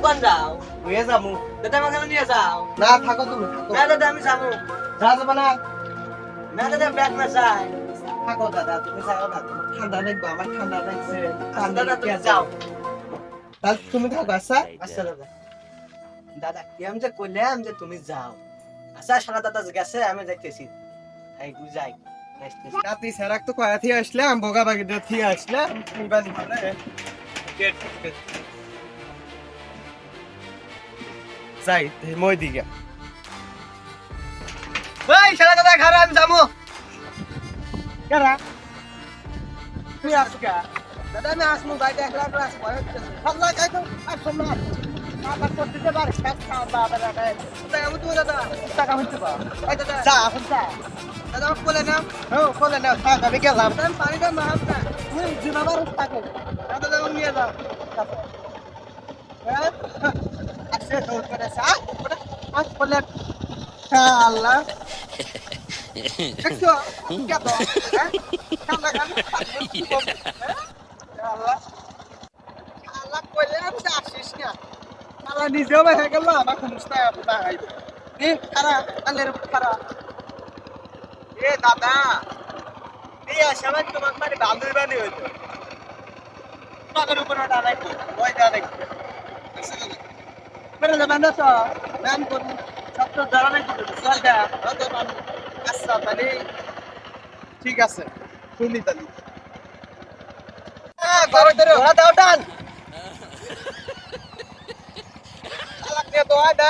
কোন যাও হয়ে যাবো দাদা আমাকে নিয়ে যাও না থাকো তুমি থাকো না দাদা আমি যাবো যা যাবে না না দাদা ব্যাগ না চাই থাকো দাদা তুমি যাও না তোমার ঠান্ডা লাগবে আমার ঠান্ডা লাগছে ঠান্ডা দাদা তুমি লাগছে যাও তাহলে তুমি থাকো আচ্ছা আচ্ছা দাদা দাদা কি আমি যে কইলাম যে তুমি যাও আচ্ছা সারা দাদা গেছে আমি যাইতেছি এই বুঝাই রাতে সেরাক তো কয়া থিয়ে আসলাম বোগা বাগিটা থিয়ে আসলাম নিবানি মানে যাই মই দিকে এই সারা দাদা খারাপ আমি যাবো কেরা তুই আসকা দাদা আমি আসমু বাইরে একলা একলা আসবো আল্লাহ কাই তো আসো না টাকা করতে দিতে পারে শেষ খাওয়া বাবা দাদা টাকা আমি তুমি দাদা টাকা হইতে পার এই দাদা যা এখন যা দাদা আমাকে বলে নাও ও বলে না থাক আমি গেলাম দাদা আমি পানিটা মাহাত না তুমি জিনাবার থাকে দাদা আমাকে নিয়ে যাও আসে দৌড় করে আসা আজ বলে আল্লাহ দেখছো কে তো হ্যাঁ ঠান্ডা গান আল্লাহ আল্লাহ কইলে আমি আসিস না আল্লাহ নিজেও হয়ে গেল আমাকে মুস্তায় না হাইবে এ খারা আলের খারা এ দাদা এই আসামান তোমার মানে বান্দর বানি হইতো টাকার উপর দাদা কি ওই দাদা কি মেরে যাবেন না তো নাম করুন সব তো দাঁড়া নাই করতে দাদা আচ্ছা তাহলে ঠিক আছে শুনি তাহলে ঘরে ধরে ওরা দাও টান আলাক নিয়ে তো আয় না